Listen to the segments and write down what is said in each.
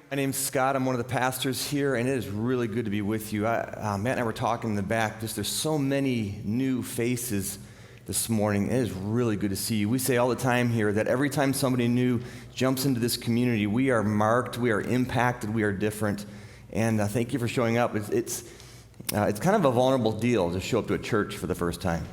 My name's Scott. I'm one of the pastors here, and it is really good to be with you. Matt and I were talking in the back. There's so many new faces this morning. It is really good to see you. We say all the time here that every time somebody new jumps into this community, we are marked, we are impacted, we are different. And thank you for showing up. It's kind of a vulnerable deal to show up to a church for the first time.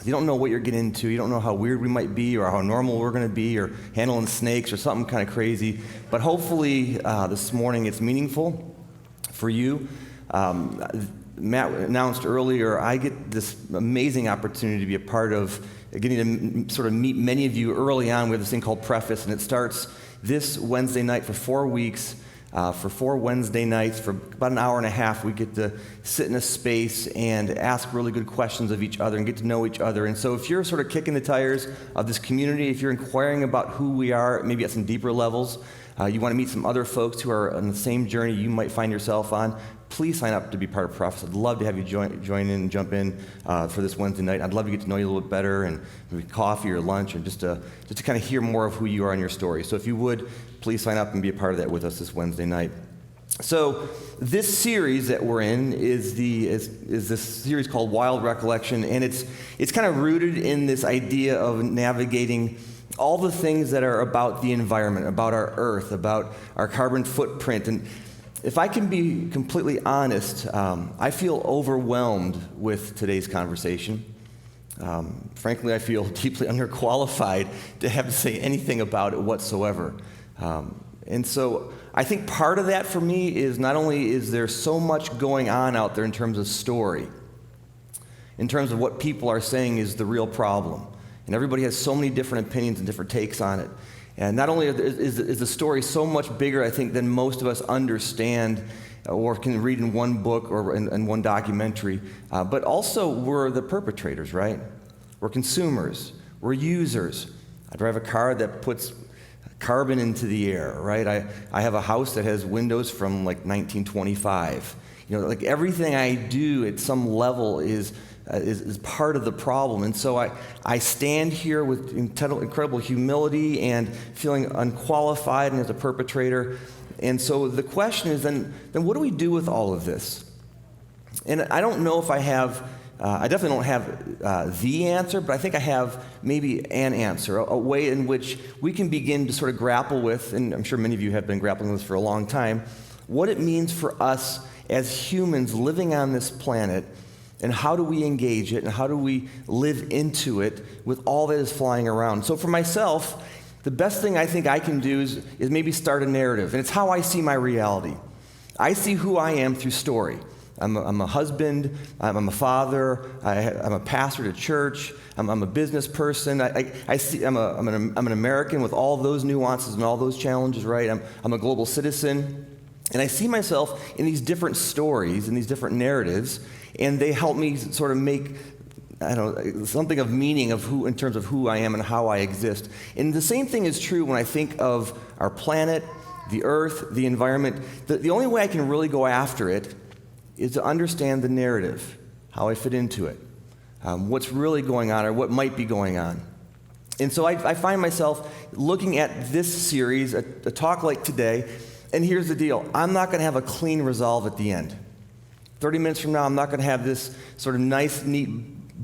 You don't know what you're getting into. You don't know how weird we might be or how normal we're going to be or handling snakes or something kind of crazy. But hopefully this morning it's meaningful for you. Matt announced earlier, I get this amazing opportunity to be a part of getting to sort of meet many of you early on. We have this thing called Preface, and it starts this Wednesday night for 4 weeks. For 4 Wednesday nights, for about an hour and a half, we get to sit in a space and ask really good questions of each other and get to know each other. And so if you're sort of kicking the tires of this community, if you're inquiring about who we are, maybe at some deeper levels, you want to meet some other folks who are on the same journey you might find yourself on, please sign up to be part of Preface. I'd love to have you join in and jump in for this Wednesday night. I'd love to get to know you a little bit better, and maybe coffee or lunch, or just to kind of hear more of who you are and your story. So if you would, please sign up and be a part of that with us this Wednesday night. So this series that we're in is this series called Wild Recollection, and it's kind of rooted in this idea of navigating all the things that are about the environment, about our earth, about our carbon footprint. And if I can be completely honest, I feel overwhelmed with today's conversation. Frankly, I feel deeply underqualified to have to say anything about it whatsoever. And so I think part of that for me is not only is there so much going on out there in terms of story, in terms of what people are saying is the real problem. And everybody has so many different opinions and different takes on it. And not only is the story so much bigger, I think, than most of us understand or can read in one book or in one documentary, but also we're the perpetrators, right? We're consumers. We're users. I drive a car that puts carbon into the air, right? I have a house that has windows from like 1925. You know, like everything I do at some level is part of the problem. And so I stand here with incredible humility and feeling unqualified and as a perpetrator. And so the question is then what do we do with all of this? And I don't know if I definitely don't have the answer, but I think I have maybe an answer, a way in which we can begin to sort of grapple with, and I'm sure many of you have been grappling with this for a long time, what it means for us as humans living on this planet, and how do we engage it, and how do we live into it with all that is flying around. So for myself, the best thing I think I can do is maybe start a narrative, and it's how I see my reality. I see who I am through story. I'm a husband, I'm a father, I'm a pastor at a church, I'm a business person. I'm an American with all those nuances and all those challenges, right? I'm a global citizen. And I see myself in these different stories, in these different narratives, and they help me sort of make, something of meaning in terms of who I am and how I exist. And the same thing is true when I think of our planet, the earth, the environment. The only way I can really go after it is to understand the narrative, how I fit into it, what's really going on or what might be going on. And so I find myself looking at this series, a talk like today, and here's the deal. I'm not going to have a clean resolve at the end. 30 minutes from now, I'm not going to have this sort of nice, neat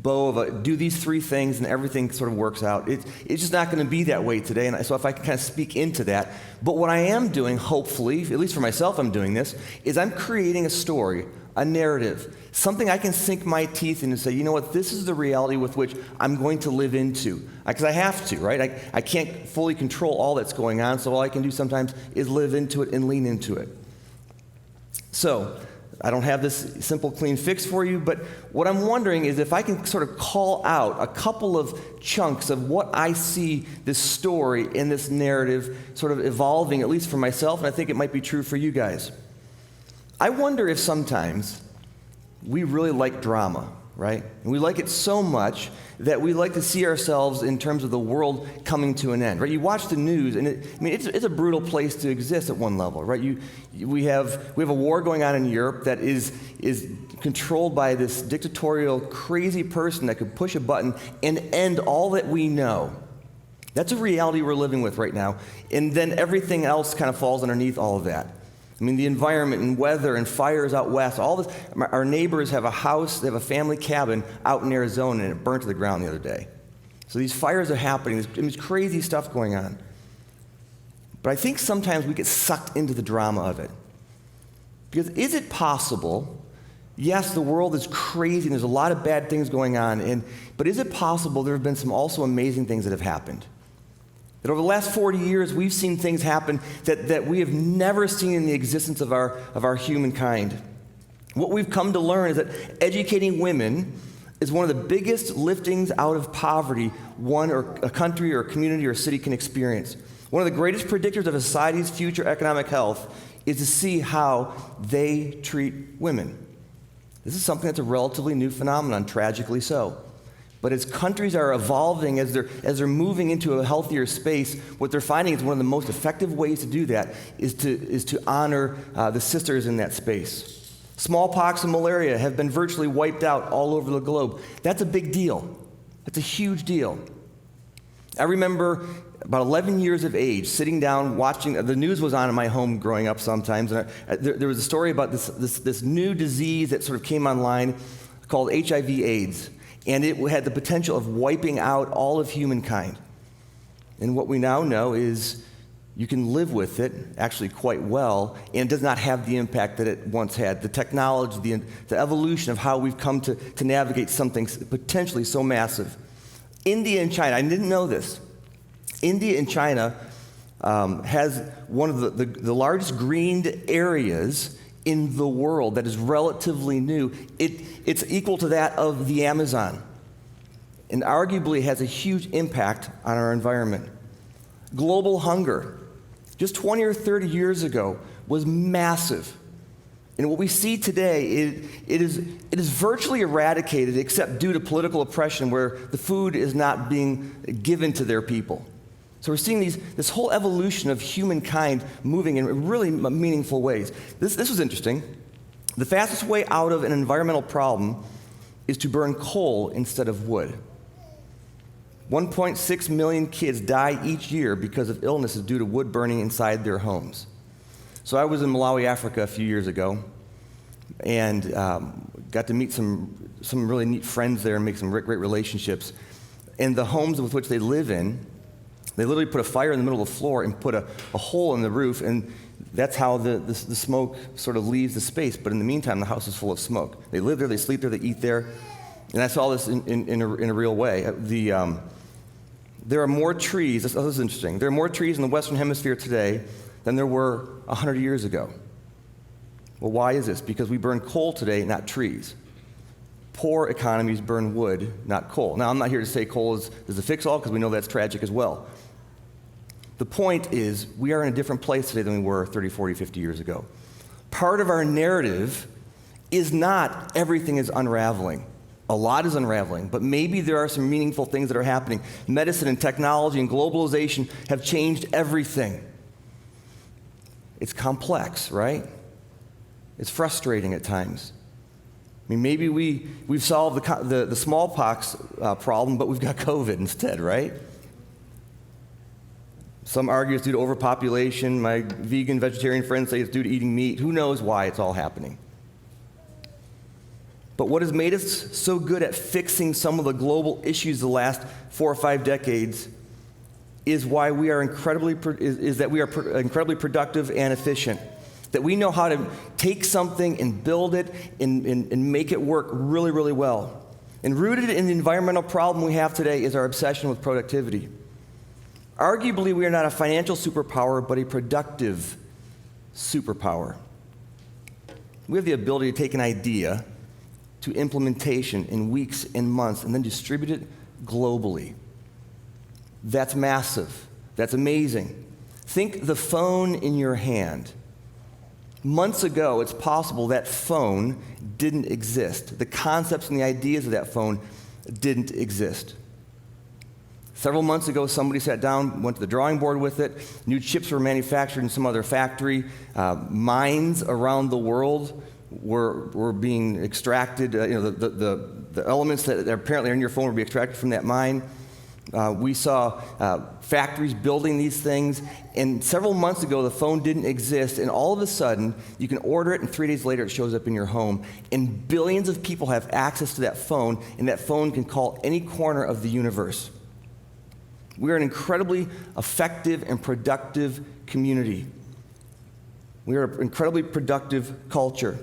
bow of do these 3 things and everything sort of works out. It's just not going to be that way today, and so if I can kind of speak into that. But what I am doing, hopefully, at least for myself I'm doing this, is I'm creating a story, a narrative, something I can sink my teeth in and say, you know what, this is the reality with which I'm going to live into. Because I have to, right? I can't fully control all that's going on, so all I can do sometimes is live into it and lean into it. So, I don't have this simple, clean fix for you, but what I'm wondering is if I can sort of call out a couple of chunks of what I see this story and this narrative sort of evolving, at least for myself, and I think it might be true for you guys. I wonder if sometimes we really like drama, right? And we like it so much that we like to see ourselves in terms of the world coming to an end, right? You watch the news, and it's a brutal place to exist at one level, right? We have a war going on in Europe that is controlled by this dictatorial, crazy person that could push a button and end all that we know. That's a reality we're living with right now. And then everything else kind of falls underneath all of that. I mean, the environment and weather and fires out west, all this. Our neighbors have a house, they have a family cabin out in Arizona, and it burnt to the ground the other day. So these fires are happening. There's crazy stuff going on. But I think sometimes we get sucked into the drama of it. Because is it possible, yes, the world is crazy and there's a lot of bad things going on, but is it possible there have been some also amazing things that have happened? That over the last 40 years, we've seen things happen that we have never seen in the existence of our humankind. What we've come to learn is that educating women is one of the biggest liftings out of poverty one or a country or a community or a city can experience. One of the greatest predictors of a society's future economic health is to see how they treat women. This is something that's a relatively new phenomenon, tragically so. But as countries are evolving, as they're moving into a healthier space, what they're finding is one of the most effective ways to do that is to honor the sisters in that space. Smallpox and malaria have been virtually wiped out all over the globe. That's a big deal. That's a huge deal. I remember about 11 years of age, sitting down, watching, the news was on in my home growing up sometimes, and there was a story about this new disease that sort of came online called HIV/AIDS, and it had the potential of wiping out all of humankind. And what we now know is you can live with it actually quite well, and it does not have the impact that it once had. The technology, the evolution of how we've come to navigate something potentially so massive. India and China, I didn't know this. India and China has one of the largest greened areas in the world that is relatively new. It's equal to that of the Amazon, and arguably has a huge impact on our environment. Global hunger, just 20 or 30 years ago, was massive. And what we see today, it is virtually eradicated except due to political oppression where the food is not being given to their people. So we're seeing this whole evolution of humankind moving in really meaningful ways. This was interesting. The fastest way out of an environmental problem is to burn coal instead of wood. 1.6 million kids die each year because of illnesses due to wood burning inside their homes. So I was in Malawi, Africa a few years ago, and got to meet some really neat friends there and make some great relationships. And the homes with which they live in, they literally put a fire in the middle of the floor and put a hole in the roof, and that's how the smoke sort of leaves the space. But in the meantime, the house is full of smoke. They live there, they sleep there, they eat there. And I saw this in a real way. There are more trees, this is interesting, there are more trees in the Western Hemisphere today than there were 100 years ago. Well, why is this? Because we burn coal today, not trees. Poor economies burn wood, not coal. Now, I'm not here to say coal is a fix-all, because we know that's tragic as well. The point is, we are in a different place today than we were 30, 40, 50 years ago. Part of our narrative is not everything is unraveling. A lot is unraveling, but maybe there are some meaningful things that are happening. Medicine and technology and globalization have changed everything. It's complex, right? It's frustrating at times. I mean, maybe we've solved the smallpox problem, but we've got COVID instead, right? Some argue it's due to overpopulation. My vegan, vegetarian friends say it's due to eating meat. Who knows why it's all happening? But what has made us so good at fixing some of the global issues the last 4 or 5 decades is why we are incredibly productive and efficient. That we know how to take something and build it and make it work really, really well. And rooted in the environmental problem we have today is our obsession with productivity. Arguably, we are not a financial superpower, but a productive superpower. We have the ability to take an idea to implementation in weeks and months and then distribute it globally. That's massive. That's amazing. Think the phone in your hand. Months ago, it's possible that phone didn't exist. The concepts and the ideas of that phone didn't exist. Several months ago, somebody sat down, went to the drawing board with it. New chips were manufactured in some other factory. Mines around the world were being extracted. The elements that apparently are in your phone were being extracted from that mine. We saw factories building these things, and several months ago, the phone didn't exist, and all of a sudden, you can order it, and 3 days later, it shows up in your home, and billions of people have access to that phone, and that phone can call any corner of the universe. We are an incredibly effective and productive community. We are an incredibly productive culture.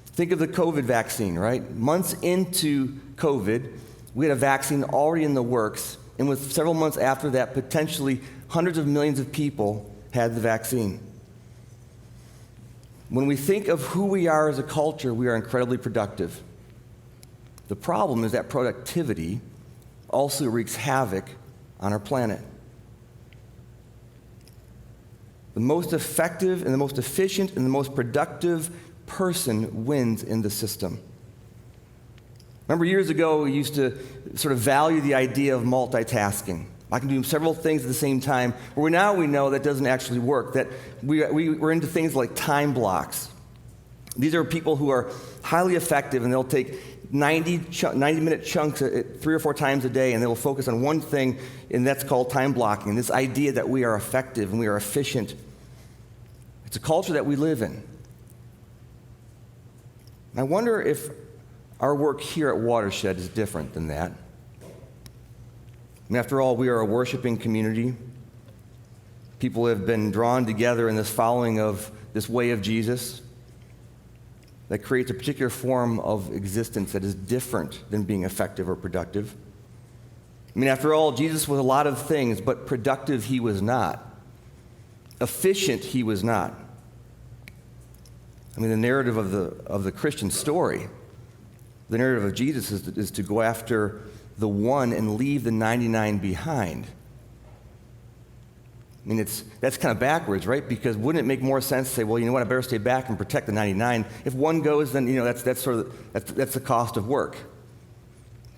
Think of the COVID vaccine, right? Months into COVID, we had a vaccine already in the works, and with several months after that, potentially hundreds of millions of people had the vaccine. When we think of who we are as a culture, we are incredibly productive. The problem is that productivity also wreaks havoc on our planet. The most effective and the most efficient and the most productive person wins in the system. Remember years ago, we used to sort of value the idea of multitasking. I can do several things at the same time. Where now we know that doesn't actually work, that we're into things like time blocks. These are people who are highly effective, and they'll take 90-minute chunks 3 or 4 times a day, and they will focus on one thing, and that's called time blocking. This idea that we are effective and we are efficient. It's a culture that we live in. I wonder if our work here at Watershed is different than that. After all, we are a worshiping community. People have been drawn together in this following of this way of Jesus that creates a particular form of existence that is different than being effective or productive. After all, Jesus was a lot of things, but productive he was not. Efficient he was not. The narrative of the Christian story, the narrative of Jesus is to go after the one and leave the 99 behind. That's kind of backwards, right? Because wouldn't it make more sense to say, well, you know what, I better stay back and protect the 99. If one goes, then that's the cost of work.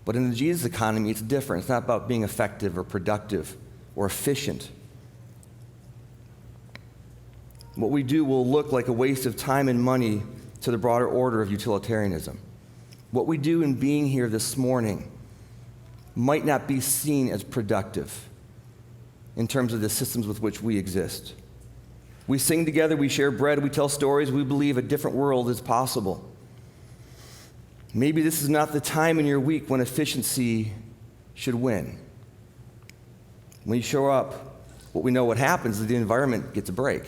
But in the Jesus economy, it's different. It's not about being effective or productive or efficient. What we do will look like a waste of time and money to the broader order of utilitarianism. What we do in being here this morning might not be seen as productive in terms of the systems with which we exist. We sing together, we share bread, we tell stories, we believe a different world is possible. Maybe this is not the time in your week when efficiency should win. When you show up, what happens is the environment gets a break.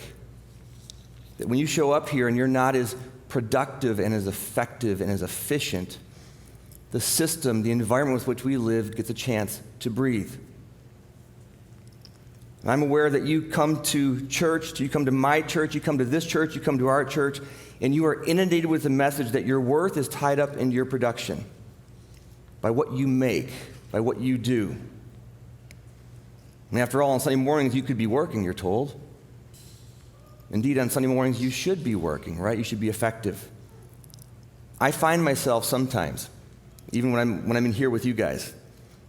That when you show up here and you're not as productive and as effective and as efficient, the system, the environment with which we live gets a chance to breathe. And I'm aware that you come to church, you come to my church, you come to this church, you come to our church, and you are inundated with the message that your worth is tied up in your production, by what you make, by what you do. After all, on Sunday mornings, you could be working, you're told. Indeed, on Sunday mornings, you should be working, right? You should be effective. I find myself sometimes, even when I'm in here with you guys,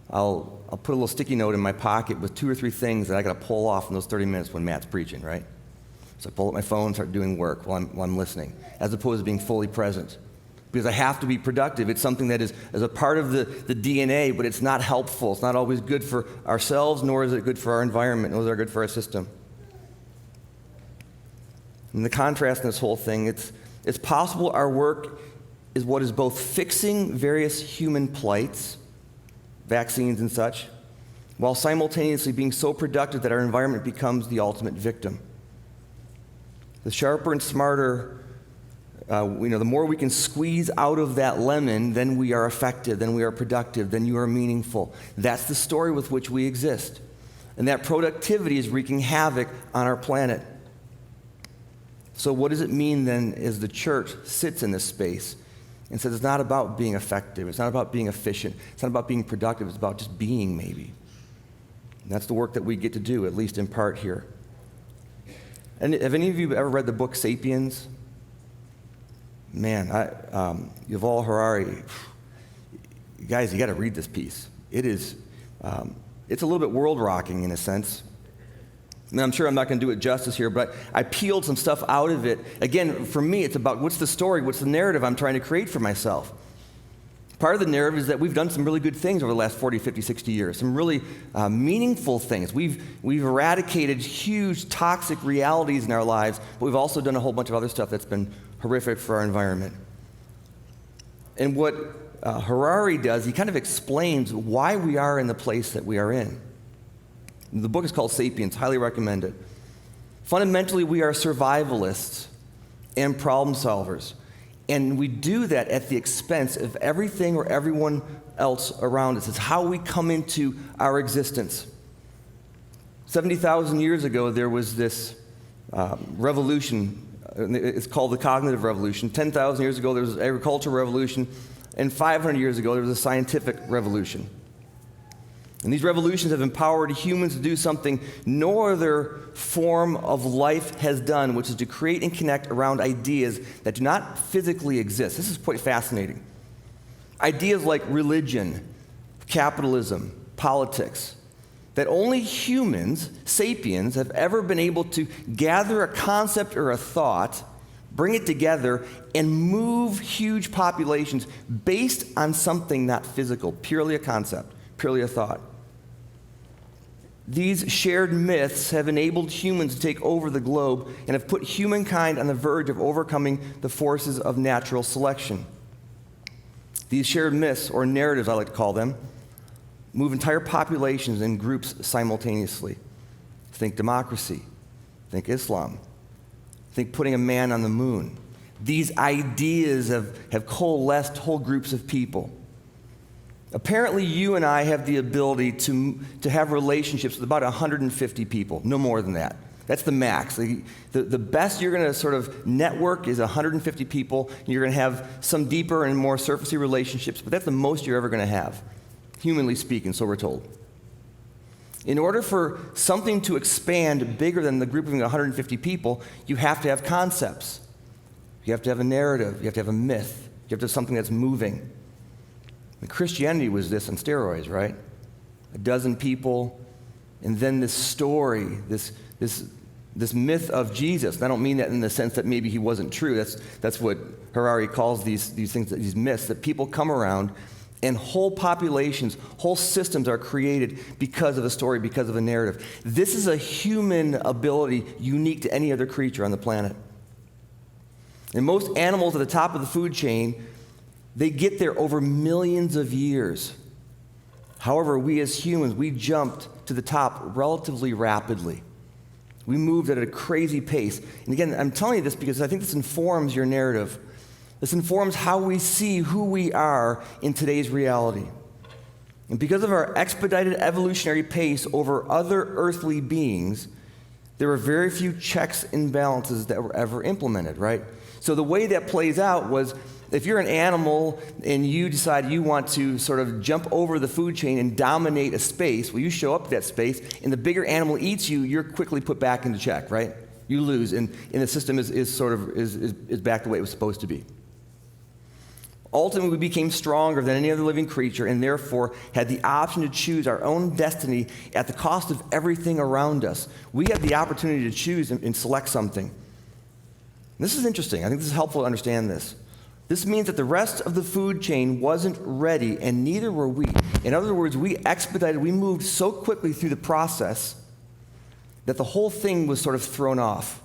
I'll put a little sticky note in my pocket with 2 or 3 things that I got to pull off in those 30 minutes when Matt's preaching, right? So I pull up my phone and start doing work while I'm listening, as opposed to being fully present. Because I have to be productive. It's something that is a part of the DNA, but it's not helpful. It's not always good for ourselves, nor is it good for our environment, nor is it good for our system. And the contrast in this whole thing, it's possible our work is what is both fixing various human plights, vaccines and such, while simultaneously being so productive that our environment becomes the ultimate victim. The sharper and smarter, the more we can squeeze out of that lemon, then we are effective, then we are productive, then you are meaningful. That's the story with which we exist. And that productivity is wreaking havoc on our planet. So what does it mean then as the church sits in this space and says it's not about being effective, it's not about being efficient, it's not about being productive, it's about just being maybe. And that's the work that we get to do, at least in part here. And have any of you ever read the book Sapiens? Man, Yuval Harari, guys, you got to read this piece. It's a little bit world-rocking in a sense. And I'm sure I'm not going to do it justice here, but I peeled some stuff out of it. Again, for me, it's about what's the story, what's the narrative I'm trying to create for myself. Part of the narrative is that we've done some really good things over the last 40, 50, 60 years, some really meaningful things. We've eradicated huge toxic realities in our lives, but we've also done a whole bunch of other stuff that's been horrific for our environment. And what Harari does, he kind of explains why we are in the place that we are in. The book is called Sapiens, highly recommend it. Fundamentally, we are survivalists and problem solvers. And we do that at the expense of everything or everyone else around us. It's how we come into our existence. 70,000 years ago, there was this revolution. It's called the cognitive revolution. 10,000 years ago, there was the agricultural revolution. And 500 years ago, there was a scientific revolution. And these revolutions have empowered humans to do something no other form of life has done, which is to create and connect around ideas that do not physically exist. This is quite fascinating. Ideas like religion, capitalism, politics, that only humans, sapiens, have ever been able to gather a concept or a thought, bring it together, and move huge populations based on something not physical, purely a concept, purely a thought. These shared myths have enabled humans to take over the globe and have put humankind on the verge of overcoming the forces of natural selection. These shared myths, or narratives I like to call them, move entire populations and groups simultaneously. Think democracy, think Islam, think putting a man on the moon. These ideas have coalesced whole groups of people. Apparently, you and I have the ability to have relationships with about 150 people, no more than that. That's the max. The best you're going to sort of network is 150 people. You're going to have some deeper and more surfacey relationships, but that's the most you're ever going to have, humanly speaking, so we're told. In order for something to expand bigger than the group of 150 people, you have to have concepts. You have to have a narrative. You have to have a myth. You have to have something that's moving. And Christianity was this on steroids, right? 12 people, and then this story, this myth of Jesus. And I don't mean that in the sense that maybe he wasn't true. That's what Harari calls these things, these myths, that people come around and whole populations, whole systems are created because of a story, because of a narrative. This is a human ability unique to any other creature on the planet. And most animals at the top of the food chain, they get there over millions of years. However, we as humans, we jumped to the top relatively rapidly. We moved at a crazy pace. And again, I'm telling you this because I think this informs your narrative. This informs how we see who we are in today's reality. And because of our expedited evolutionary pace over other earthly beings, there were very few checks and balances that were ever implemented, right? So the way that plays out was, if you're an animal and you decide you want to sort of jump over the food chain and dominate a space, well, you show up to that space, and the bigger animal eats you, you're quickly put back into check, right? You lose, and the system is back the way it was supposed to be. Ultimately, we became stronger than any other living creature and therefore had the option to choose our own destiny at the cost of everything around us. We had the opportunity to choose and select something. This is interesting. I think this is helpful to understand this. This means that the rest of the food chain wasn't ready, and neither were we. In other words, we moved so quickly through the process that the whole thing was sort of thrown off.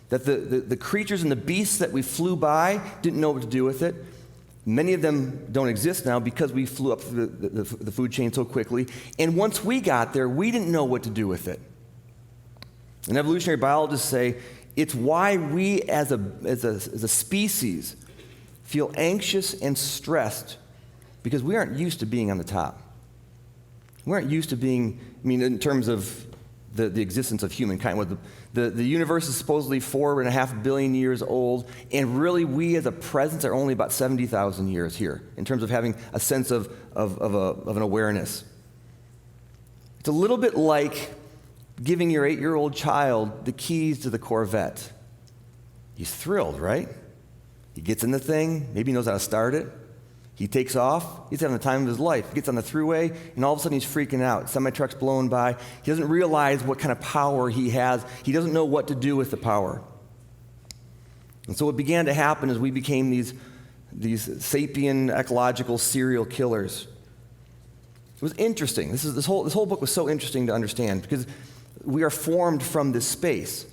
That the creatures and the beasts that we flew by didn't know what to do with it. Many of them don't exist now because we flew up through the food chain so quickly. And once we got there, we didn't know what to do with it. And evolutionary biologists say it's why we as a species feel anxious and stressed, because we aren't used to being on the top. We aren't used to being, in terms of the existence of humankind. The universe is supposedly 4.5 billion years old, and really we as a presence are only about 70,000 years here in terms of having a sense of an awareness. It's a little bit like giving your 8-year-old child the keys to the Corvette. He's thrilled, right? He gets in the thing, maybe he knows how to start it. He takes off, he's having the time of his life. He gets on the thruway, and all of a sudden he's freaking out. Semi-truck's blowing by. He doesn't realize what kind of power he has. He doesn't know what to do with the power. And so what began to happen is we became these these sapien ecological serial killers. It was interesting. This whole book was so interesting to understand because we are formed from this space.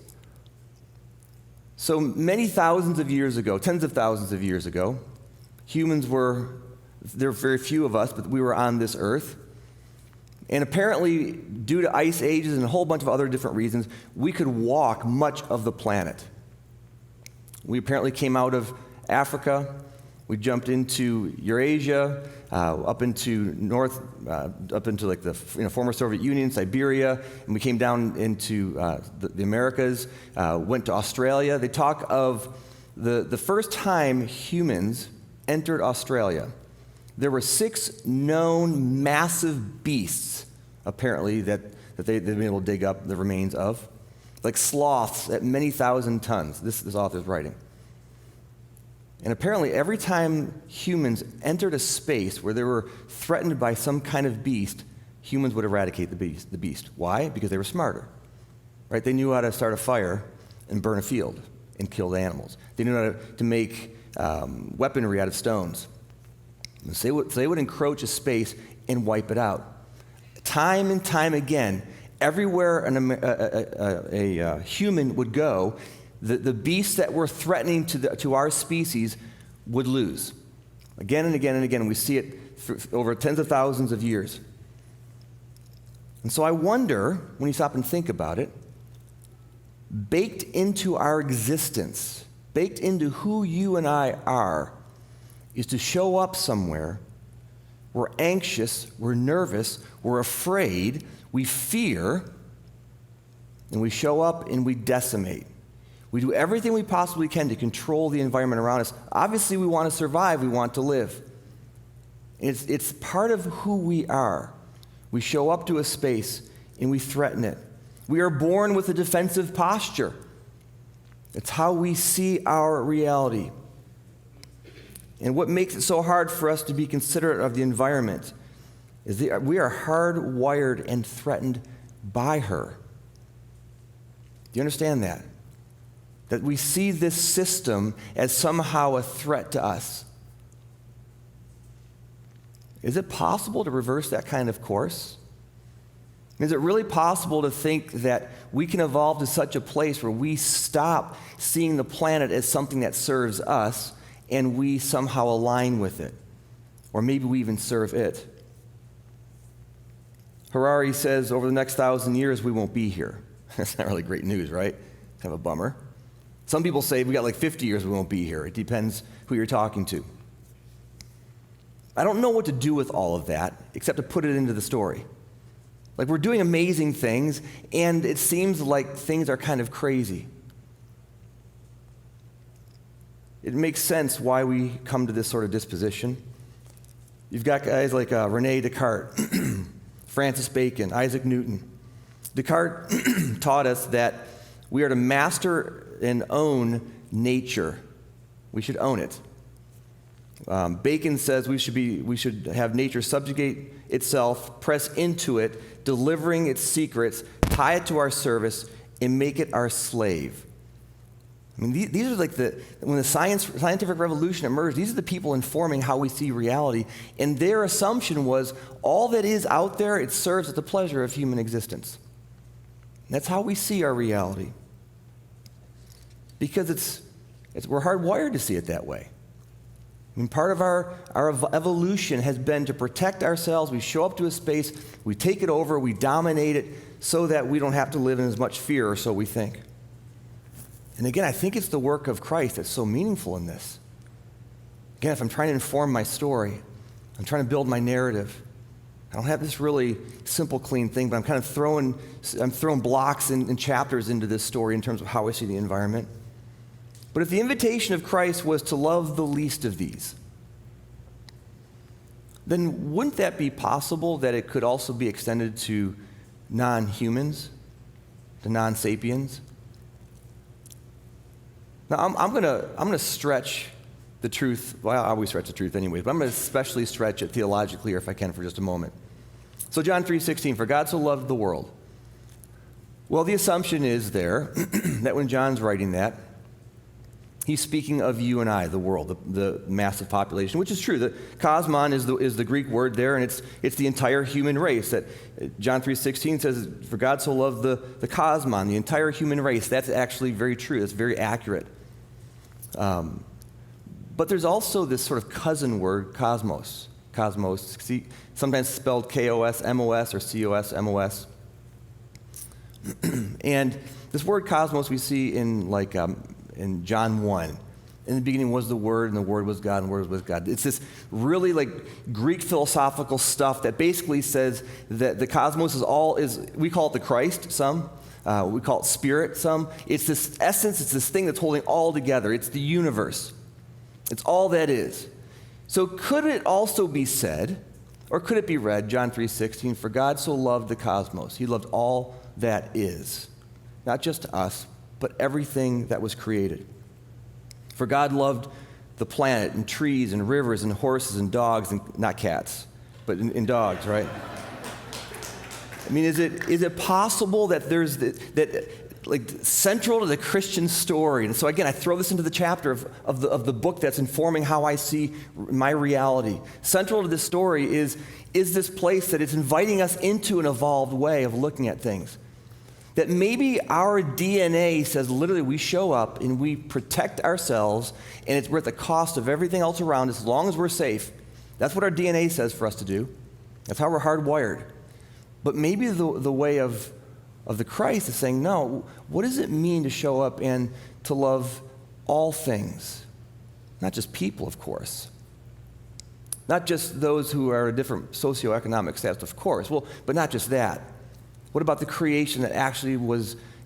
So many thousands of years ago, tens of thousands of years ago, there were very few of us, but we were on this earth. And apparently, due to ice ages and a whole bunch of other different reasons, we could walk much of the planet. We apparently came out of Africa. We jumped into Eurasia, up into like the former Soviet Union, Siberia, and we came down into the Americas, went to Australia. They talk of the first time humans entered Australia. There were 6 known massive beasts, apparently, that they've been able to dig up the remains of, like sloths at many thousand tons, this author's writing. And apparently, every time humans entered a space where they were threatened by some kind of beast, humans would eradicate the beast. Why? Because they were smarter, right? They knew how to start a fire and burn a field and kill the animals. They knew how to make weaponry out of stones. So they would encroach a space and wipe it out. Time and time again, everywhere a human would go, the beasts that were threatening to our species would lose. Again and again and again. We see it over tens of thousands of years. And so I wonder, when you stop and think about it, baked into our existence, baked into who you and I are, is to show up somewhere. We're anxious, we're nervous, we're afraid, we fear, and we show up and we decimate. We do everything we possibly can to control the environment around us. Obviously, we want to survive, we want to live. It's part of who we are. We show up to a space and we threaten it. We are born with a defensive posture. It's how we see our reality. And what makes it so hard for us to be considerate of the environment is that we are hardwired and threatened by her. Do you understand that? That we see this system as somehow a threat to us. Is it possible to reverse that kind of course? Is it really possible to think that we can evolve to such a place where we stop seeing the planet as something that serves us and we somehow align with it? Or maybe we even serve it. Harari says over the next 1,000 years we won't be here. That's not really great news, right? Kind of a bummer. Some people say we got like 50 years we won't be here. It depends who you're talking to. I don't know what to do with all of that except to put it into the story. Like, we're doing amazing things, and it seems like things are kind of crazy. It makes sense why we come to this sort of disposition. You've got guys like René Descartes, Francis Bacon, Isaac Newton. Descartes taught us that we are to master and own nature. We should own it. Bacon says we should have nature subjugate itself, press into it, delivering its secrets, tie it to our service, and make it our slave. I mean, these are like when the scientific revolution emerged, these are the people informing how we see reality. And their assumption was all that is out there, it serves at the pleasure of human existence. And that's how we see our reality. Because we're hardwired to see it that way. I mean, part of our evolution has been to protect ourselves. We show up to a space, we take it over, we dominate it so that we don't have to live in as much fear, or so we think. And again, I think it's the work of Christ that's so meaningful in this. Again, if I'm trying to inform my story, I'm trying to build my narrative, I don't have this really simple, clean thing, but I'm kind of throwing blocks and chapters into this story in terms of how I see the environment. But if the invitation of Christ was to love the least of these, then wouldn't that be possible that it could also be extended to non-humans, to non-sapiens? Now, I'm gonna stretch the truth. Well, I always stretch the truth anyway, but I'm going to especially stretch it theologically, or if I can, for just a moment. So John 3:16, for God so loved the world. Well, the assumption is there that when John's writing that, He's speaking of you and I, the world, the massive population, which is true. The cosmon is the Greek word there, and it's the entire human race. That John 3:16 says, "For God so loved the cosmon," the entire human race. That's actually very true. That's very accurate. But there's also this sort of cousin word, cosmos. Cosmos, sometimes spelled K-O-S-M-O-S or C-O-S-M-O-S. And this word cosmos we see in John 1. In the beginning was the Word, and the Word was God, and the Word was with God. It's this really Greek philosophical stuff that basically says that the cosmos we call it the Christ, some. We call it spirit, some. It's this essence, it's this thing that's holding all together. It's the universe. It's all that is. So could it also be said, or could it be read, John 3:16, "For God so loved the cosmos." He loved all that is. Not just us, but everything that was created. For God loved the planet and trees and rivers and horses and dogs, and not cats, but in dogs, right? I mean, is it possible that there's central to the Christian story? And so again, I throw this into the chapter of the book that's informing how I see my reality. Central to this story is this place that it's inviting us into an evolved way of looking at things. That maybe our DNA says literally we show up and we protect ourselves, and we're at the cost of everything else around us as long as we're safe. That's what our DNA says for us to do. That's how we're hardwired. But maybe the way of the Christ is saying, no, what does it mean to show up and to love all things? Not just people, of course. Not just those who are a different socioeconomic status, of course. Well, but not just that. What about the creation that actually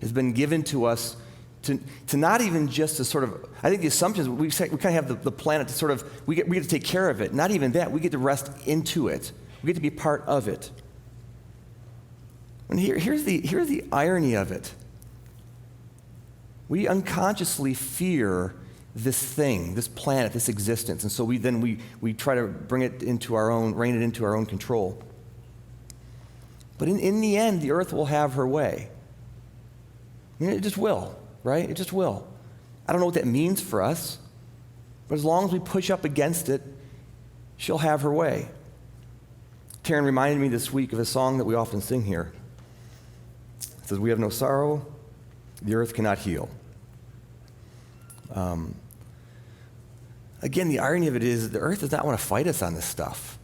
has been given to us to not even just to sort of, I think the assumption is we kind of have the planet to sort of, we get to take care of it. Not even that, we get to rest into it. We get to be part of it. And here's the irony of it. We unconsciously fear this thing, this planet, this existence, and so we try to rein it into our own control. But in the end, the earth will have her way. I mean, it just will, right? It just will. I don't know what that means for us, but as long as we push up against it, she'll have her way. Taryn reminded me this week of a song that we often sing here. It says, "We have no sorrow, the earth cannot heal." Again, the irony of it is the earth does not want to fight us on this stuff.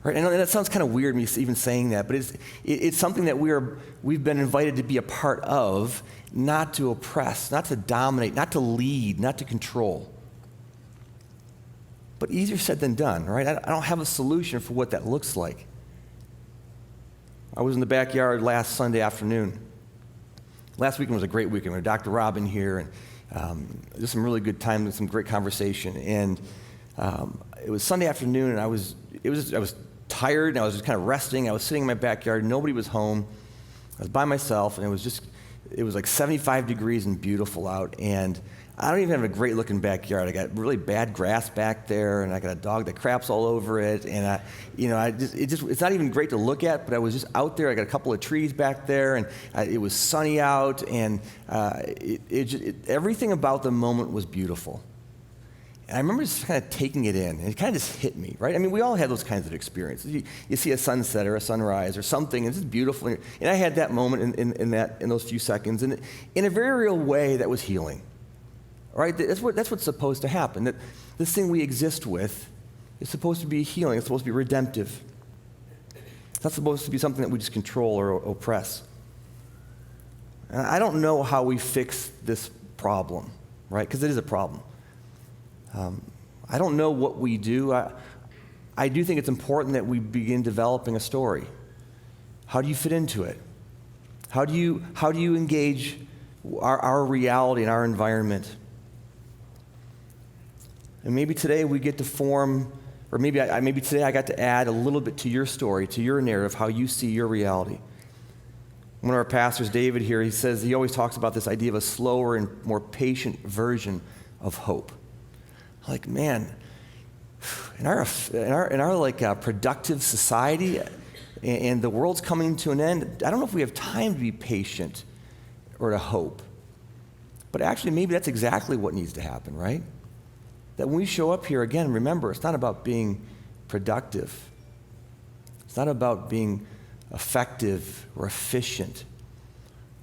Right? And that sounds kind of weird, me even saying that, but it's something that we've been invited to be a part of, not to oppress, not to dominate, not to lead, not to control. But easier said than done, right? I don't have a solution for what that looks like. I was in the backyard last Sunday afternoon. Last weekend was a great weekend. We had Dr. Robin here, and just some really good time and some great conversation. And it was Sunday afternoon, and I was tired, and I was just kind of resting. I was sitting in my backyard. Nobody was home. I was by myself, and it was like 75 degrees and beautiful out. And I don't even have a great looking backyard. I got really bad grass back there, and I got a dog that craps all over it. And it's not even great to look at, but I was just out there. I got a couple of trees back there, and it was sunny out, and everything about the moment was beautiful. And I remember just kind of taking it in, and it kind of just hit me, right? I mean, we all had those kinds of experiences. You see a sunset or a sunrise or something, and it's just beautiful. And I had that moment in those few seconds, and in a very real way that was healing. Right? That's what's supposed to happen. That this thing we exist with is supposed to be healing. It's supposed to be redemptive. It's not supposed to be something that we just control or oppress. And I don't know how we fix this problem, right? Because it is a problem. I don't know what we do. I do think it's important that we begin developing a story. How do you fit into it? How do you engage our reality and our environment? And maybe today we get to form, or maybe today I got to add a little bit to your story, to your narrative, how you see your reality. One of our pastors, David here, he always talks about this idea of a slower and more patient version of hope. Like, man, in our productive society, and the world's coming to an end, I don't know if we have time to be patient or to hope. But actually, maybe that's exactly what needs to happen, right? That when we show up here, again, remember, it's not about being productive. It's not about being effective or efficient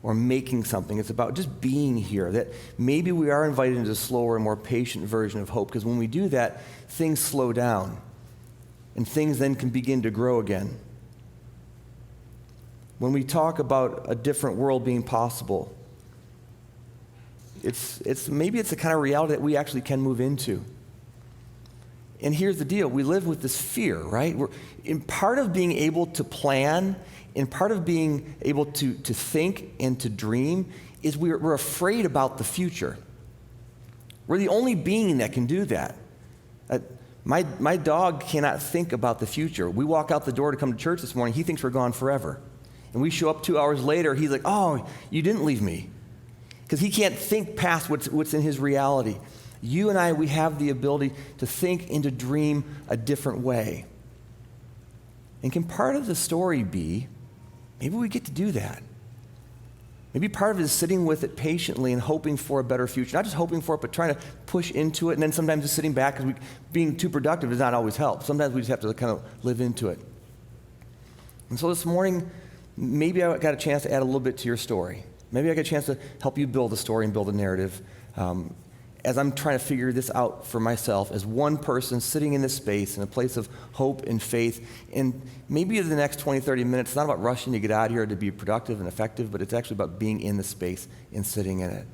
or making something. It's about just being here, that maybe we are invited into a slower and more patient version of hope, because when we do that, things slow down and things then can begin to grow again. When we talk about a different world being possible, maybe it's the kind of reality that we actually can move into. And here's the deal. We live with this fear, right? In part of being able to plan, in part of being able to think and to dream, is we're afraid about the future. We're the only being that can do that. My dog cannot think about the future. We walk out the door to come to church this morning, he thinks we're gone forever. And we show up 2 hours later, he's like, oh, you didn't leave me. Because he can't think past what's in his reality. You and I, we have the ability to think and to dream a different way. And can part of the story be, maybe we get to do that. Maybe part of it is sitting with it patiently and hoping for a better future. Not just hoping for it, but trying to push into it, and then sometimes just sitting back, because being too productive does not always help. Sometimes we just have to kind of live into it. And so this morning, maybe I got a chance to add a little bit to your story. Maybe I got a chance to help you build a story and build a narrative. As I'm trying to figure this out for myself as one person sitting in this space in a place of hope and faith. And maybe in the next 20, 30 minutes, it's not about rushing to get out of here to be productive and effective, but it's actually about being in the space and sitting in it.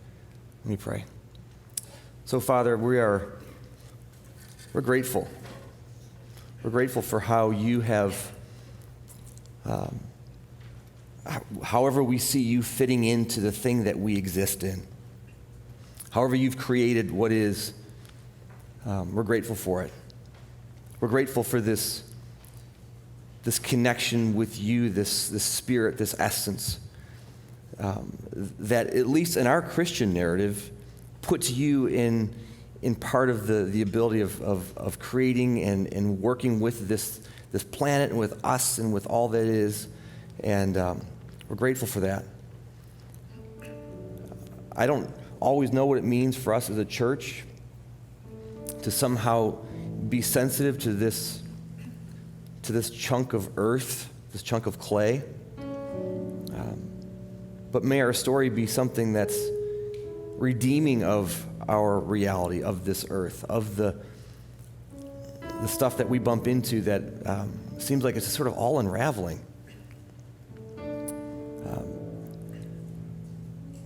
Let me pray. So, Father, we're grateful. We're grateful for how you have, however we see you fitting into the thing that we exist in. However you've created what is, we're grateful for it. We're grateful for this connection with you, this spirit, this essence, that at least in our Christian narrative puts you in part of the ability of creating and working with this planet and with us and with all that is. And we're grateful for that. I don't always know what it means for us as a church to somehow be sensitive to this chunk of earth, this chunk of clay. But may our story be something that's redeeming of our reality, of this earth, of the stuff that we bump into that seems like it's sort of all unraveling.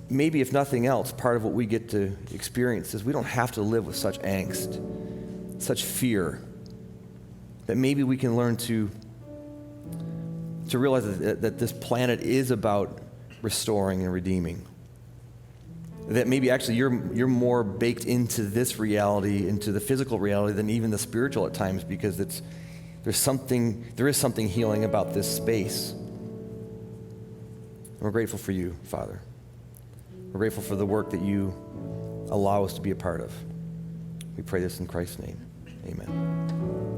Maybe if nothing else, part of what we get to experience is we don't have to live with such angst, such fear, that maybe we can learn to realize that this planet is about restoring and redeeming. That maybe actually you're more baked into this reality, into the physical reality, than even the spiritual at times, because there is something healing about this space. And we're grateful for you, Father. We're grateful for the work that you allow us to be a part of. We pray this in Christ's name. Amen.